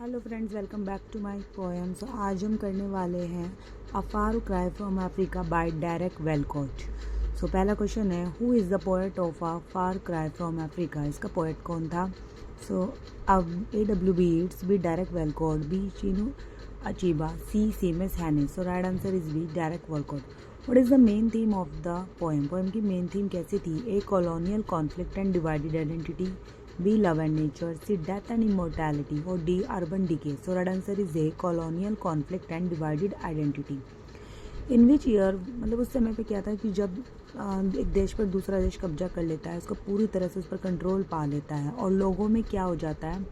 Hello friends, welcome back to my poem. So आज हम करने वाले हैं a far cry from Africa by Derek Walcott. So पहला क्वेश्चन है, who is the poet of a far cry from Africa? इसका poet कौन था? सो अब AWB Yeats, B Derek Walcott, B Chinua Achebe, C Seamus Heaney. So right answer is B Derek Walcott. What is the main theme of the poem? Poem की main theme कैसी थी? A colonial conflict and divided identity, B. Love and nature, C. Death and immortality, or D. Urban decay. So right answer is A. Colonial conflict and divided identity. In which year, मतलब उस समय पे क्या था कि जब एक देश पर दूसरा देश कब्जा कर लेता है, उसको पूरी तरह से उस पर कंट्रोल पा लेता है, और लोगों में क्या हो जाता है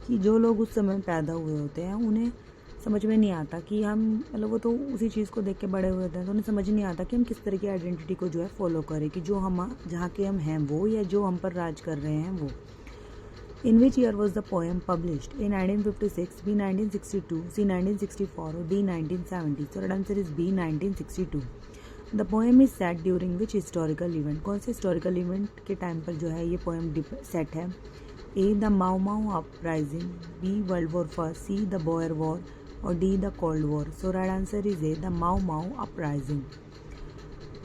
कि जो लोग उस समय पैदा हुए होते हैं उन्हें समझ में नहीं आता कि हम, मतलब वो तो उसी चीज़ को देख के बड़े हुए होते हैं, तो उन्हें समझ नहीं आता कि हम किस तरह की आइडेंटिटी को जो है फॉलो करें, कि जो हम जहाँ के हम हैं वो, या जो हम पर राज कर रहे हैं वो। In which year was the poem published? A. 1956, B. 1962, C. 1964, or D. 1970. So right answer is B. 1962. The poem is set during which historical event? कौन से historical event के टाइम पर जो है ये poem set है? A. The Mau Mau uprising, B. World War I, C. The Boer War, or D. The Cold War. So right answer is A. The Mau Mau uprising.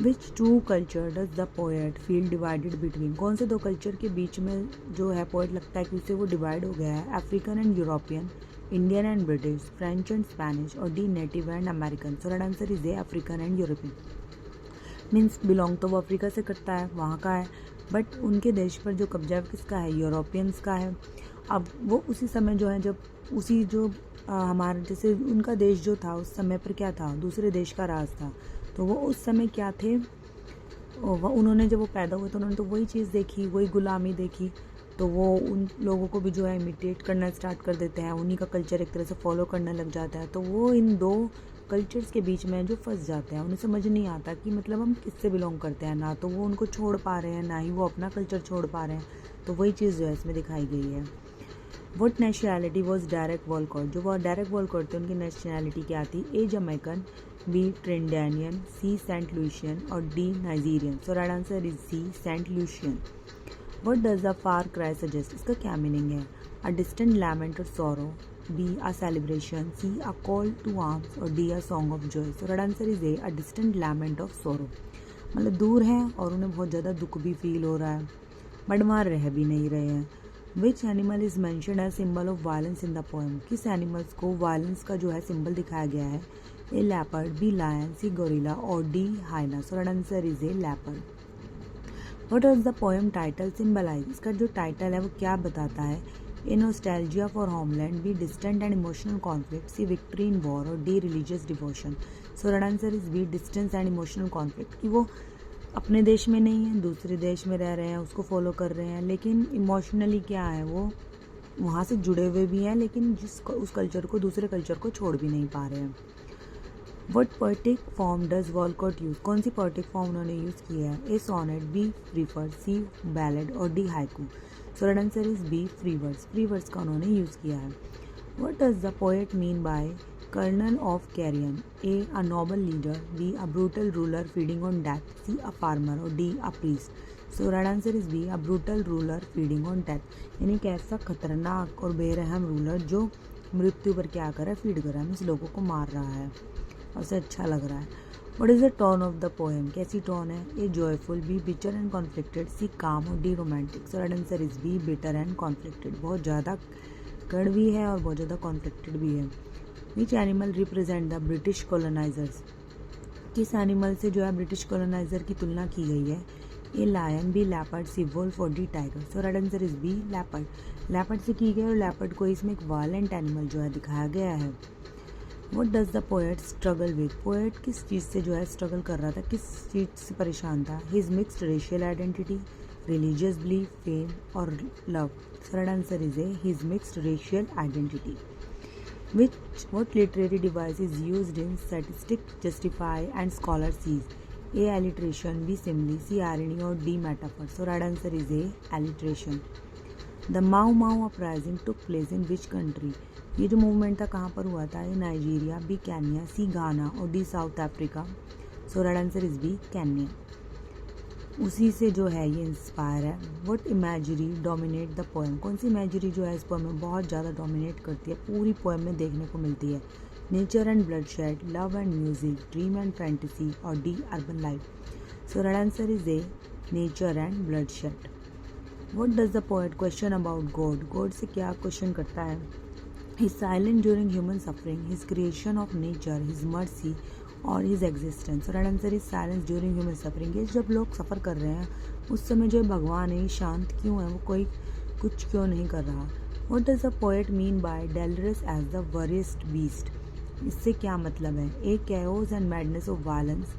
Which two culture does the poet feel divided between? कौन से दो culture के बीच में जो है poet लगता है कि उससे वो डिवाइड हो गया है? African and European, Indian and British, French and Spanish, और D native and American. So right answer is A African and European. Means belong तो वो अफ्रीका से करता है, वहाँ का है, बट उनके देश पर जो कब्जा किसका है? यूरोपियंस का है। अब वो उसी समय जो है, जब उसी जो हमारे जैसे उनका देश जो था उस समय पर क्या था? दूसरे देश का राज था। तो वो उस समय क्या थे? उन्होंने जब वो पैदा हुए तो उन्होंने तो वही चीज़ देखी, वही गुलामी देखी, तो वो उन लोगों को भी जो है इमिटेट करना स्टार्ट कर देते हैं, उन्हीं का कल्चर एक तरह से फॉलो करने लग जाता है। तो वो इन दो कल्चर्स के बीच में जो फंस जाते हैं, उन्हें समझ नहीं आता कि मतलब हम किससे बिलोंग करते हैं, ना तो वो उनको छोड़ पा रहे हैं, ना ही वो अपना कल्चर छोड़ पा रहे हैं। तो वही चीज़ जो है इसमें दिखाई गई है। What nationality was Derek Walcott? जो वो डेरेक वॉलकॉट थे उनकी नेशनैलिटी क्या थी? A Jamaican, B Trinidadian, C Saint Lucian, और D Nigerian. So right answer is C Saint Lucian. What does the far cry suggest? इसका क्या मीनिंग है? अ डिस्टेंट लैमेंट और sorrow, B a celebration, C a call to arms, और D a song of joy. So right answer is A a distant lament of सोरो। मतलब दूर हैं और उन्हें बहुत ज़्यादा दुख भी फील हो रहा है, बट वहाँ रह भी नहीं रहे हैं। Which animal is mentioned as symbol of violence in the poem? किस एनिमल्स को वायलेंस का जो है सिंबल दिखाया गया है? A leopard, B lion, C gorilla, और D hyena. So right answer is A leopard. What does the poem title symbolize? इसका जो टाइटल है वो क्या बताता है? A nostalgia for homeland, B distant and emotional conflict, C victory in war, और D religious devotion. So right answer is B distance and emotional conflict, कि वो अपने देश में नहीं है, दूसरे देश में रह रहे हैं, उसको फॉलो कर रहे हैं, लेकिन इमोशनली क्या है, वो वहाँ से जुड़े हुए भी हैं, लेकिन उस कल्चर को, दूसरे कल्चर को छोड़ भी नहीं पा रहे हैं। What poetic form does Walcott use? कौन सी पोएटिक फॉर्म उन्होंने यूज़ किया है? A sonnet, B free verse, C ballad, और D haiku. So right answer is B free verse. Free verse का उन्होंने यूज़ किया है। What does the poet mean by colonel of carrion? A a noble leader, B a brutal ruler feeding on death, C a farmer, और D a priest. So right answer is B a brutal ruler feeding on death. यानी कि ऐसा खतरनाक और बेरहम ruler जो मृत्यु पर क्या कर रहा है? फीड कर रहा है, मीन्स लोगों को मार रहा है, और उसे अच्छा लग रहा है। What is the tone of the poem? कैसी टोन है? A joyful, B bitter and conflicted, C calm, और D romantic. So right answer is B bitter and conflicted. बहुत ज़्यादा कड़वी है और बहुत ज़्यादा कॉन्फ्लिक्टेड भी है। Which animal represent the British colonisers? किस एनिमल से जो है ब्रिटिश कॉलोनाइजर की तुलना की गई है? A lion, B leopard, C wolf, और D tiger. So right answer is B leopard. Leopard से की गई, और लेपर्ड को इसमें एक वायलेंट एनिमल जो है दिखाया गया है। What does the poet struggle with? Poet किस चीज़ से जो है स्ट्रगल कर रहा था, किस चीज़ से परेशान था? His mixed racial identity, religious belief, fame, और love. So right answer is A his mixed racial identity. What literary device is used in statistic, justify, and scholar sees? A. Alliteration, B. Simile, C. Irony, or D. Metaphor. So right answer is A. Alliteration. The Mau Mau uprising took place in which country? ये जो movement था कहाँ पर हुआ था? A Nigeria, B Kenya, C Ghana, और D South Africa. So right answer is B Kenya. उसी से जो है ये इंस्पायर है। What imagery dominate the poem, कौन सी इमेजरी जो है इस पोएम में बहुत ज़्यादा डोमिनेट करती है, पूरी पोएम में देखने को मिलती है? Nature and bloodshed, love and music, dream and fantasy और D urban life. So right answer is A nature and bloodshed. What does the poet question about God, God से क्या क्वेश्चन करता है? He silent during human suffering, his creation of nature, his mercy और his existence. Right answer is silence during human suffering. ये जब लोग सफ़र कर रहे हैं उस समय जो भगवान है शांत क्यों है, वो कोई कुछ क्यों नहीं कर रहा? What does the poet mean by delirious as the weariest beast, इससे क्या मतलब है? A chaos and madness of violence,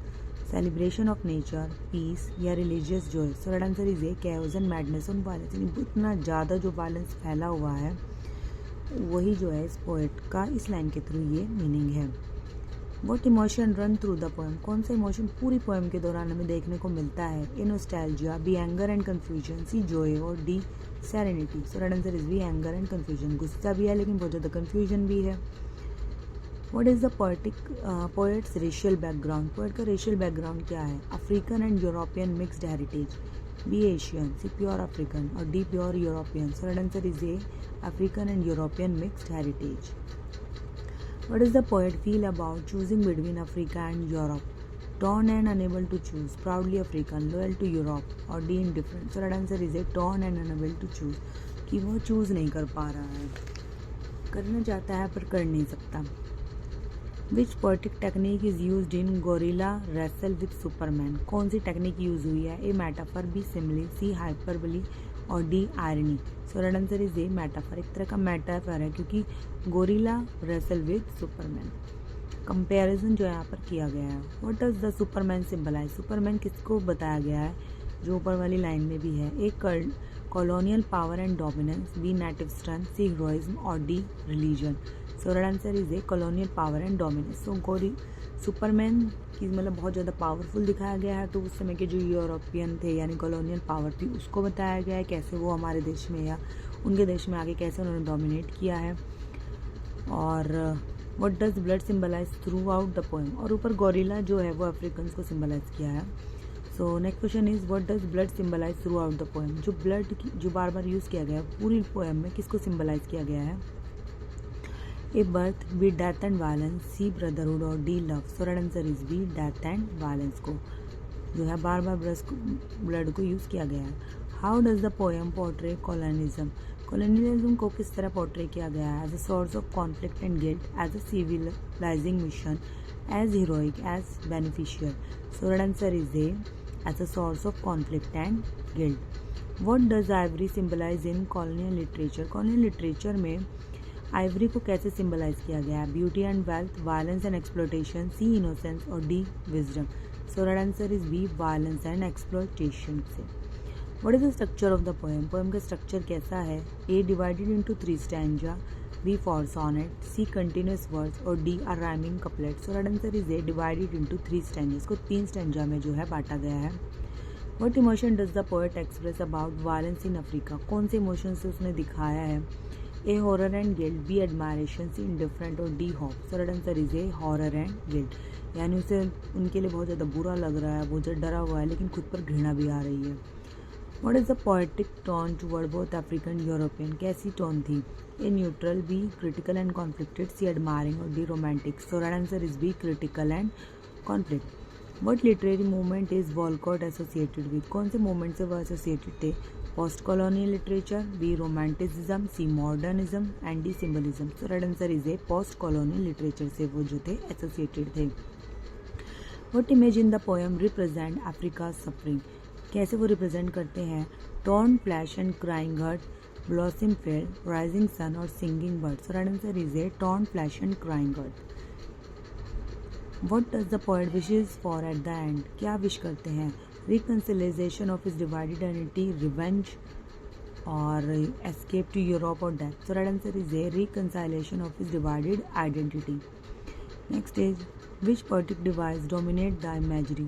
celebration of nature, peace या religious joy. So right answer is A chaos and madness of violence. इतना ज़्यादा जो violence फैला हुआ है वही जो है इस पोएट का इस लाइन के थ्रू ये मीनिंग है। What emotion run through the poem, कौन सा इमोशन पूरी पोएम के दौरान हमें देखने को मिलता है? A nostalgia, B anger and confusion, C joy और D serenity. So right answer is B anger and confusion. गुस्सा भी है लेकिन बहुत ज़्यादा कन्फ्यूजन भी है। What is the poet's racial background, poet का रेशियल बैकग्राउंड क्या है? African and European mixed heritage, B Asian, C pure African और D pure European. So right answer is A African and European mixed heritage. What does the poet feel about choosing between Africa and Europe? Torn and unable to choose, proudly African, loyal to Europe और D indifferent. So that answer is a torn and unable to choose, कि वो choose नहीं कर पा रहा है, करना चाहता है पर कर नहीं सकता। Which poetic technique is used in Gorilla Wrestle with Superman? कौन सी टेक्निक यूज़ हुई है? A metaphor, B simile, C hyperbole और D irony. So right answer is A metaphor, एक तरह का मेटाफर है क्योंकि gorilla wrestle with Superman, comparison जो यहाँ पर किया गया है। What does the Superman symbolize, Superman किसको बताया गया है जो ऊपर वाली लाइन में भी है? A colonial power and dominance, B native strength, C heroism और D religion. So right answer is A colonial power and dominance. So Superman की मतलब बहुत ज़्यादा पावरफुल दिखाया गया है, तो उस समय के जो यूरोपियन थे यानी कॉलोनियल पावर थी उसको बताया गया है कैसे वो हमारे देश में या उनके देश में आके कैसे उन्होंने डोमिनेट किया है। और what does blood symbolize throughout the poem, और ऊपर गोरिल्ला जो है वो अफ्रीकन्स को सिंबलाइज किया है। So next question is what does blood symbolize throughout the poem, जो ब्लड जो बार बार यूज़ किया गया है पूरी पोएम में किसको सिंबलाइज किया गया है? A birth, B death and violence, C brotherhood और D love. So right answer is B death and violence को जो है बार बार ब्लड को यूज़ किया गया है। How does the poem portray colonism, colonialism को किस तरह पोर्ट्रे किया गया है? As a source of conflict and guilt, as a civilizing mission, as heroic, as beneficial. So right answer is A as a source of conflict and guilt. What does ivory symbolize in colonial literature, colonial literature में ivory को कैसे symbolize किया गया है? Beauty and wealth, violence and exploitation, C innocence और D wisdom. So right answer is B violence and exploitation से। What is the structure of the poem, poem का structure कैसा है? A divided into 3 stanza, B 4 sonnet, C continuous words और D are rhyming couplet. So right answer is A divided into 3 stanza, इसको 3 stanza में जो है बांटा गया है। What emotion does the poet express about violence in Africa, कौन से इमोशन से उसने दिखाया है? A horror and guilt, B admiration, C indifferent और D hope. So right answer is A horror and guilt, यानी उसे उनके लिए बहुत ज़्यादा बुरा लग रहा है, बहुत ज़्यादा डरा हुआ है लेकिन खुद पर घृणा भी आ रही है। What is the poetic tone toward both African European, कैसी टोन थी? A neutral, B critical and conflicted, C admiring और D romantic. So right answer is B critical and conflict. What literary movement is Walcott associated with, कौन से movement से वो associated थे? Post colonial literature, B romanticism, C modernism and D symbolism. So right answer is A post colonial literature से वो जो थे associated थे। What image in the poem represent Africa suffering, कैसे वो रिप्रेजेंट करते हैं? Torn flesh and crying heart, blossom field, rising sun और singing bird. So right answer is A torn flesh and crying heart. What does the poet wishes for at the end, क्या wish करते हैं? Reconciliation of his divided identity, revenge और escape to Europe और death. So right answer is A reconciliation of his divided identity. Next is which poetic device dominate the imagery,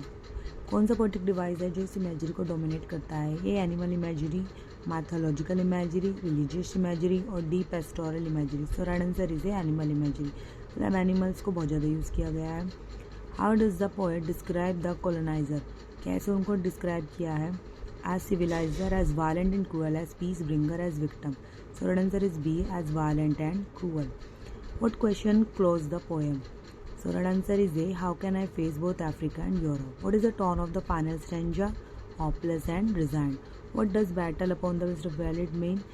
कौन सा poetic device है जो इस imagery को dominate करता है? A animal imagery, mythological imagery, religious imagery और D pastoral imagery. So right answer is A animal imagery, मतलब एनिमल्स को बहुत ज़्यादा यूज़ किया गया है। How does the poet describe the colonizer, कैसे उनको डिस्क्राइब किया है? As civilizer, as violent and cruel, as peace bringer, as victim. So right answer is B, as violent and cruel. What question closed the poem? So right answer is A. How can I face both Africa and Europe? What is the tone of the final stanza? Hopeless and resigned. What does battle upon the West Valley mean?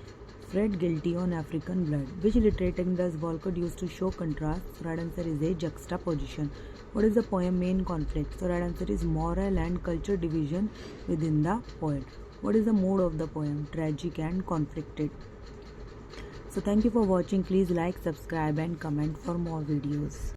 Fred guilty on African blood. Which literary does Walcott use to show contrast? So right answer is A. Juxtaposition. What is the poem main conflict? So right answer is moral and culture division within the poet. What is the mood of the poem? Tragic and conflicted. So thank you for watching. Please like, subscribe and comment for more videos.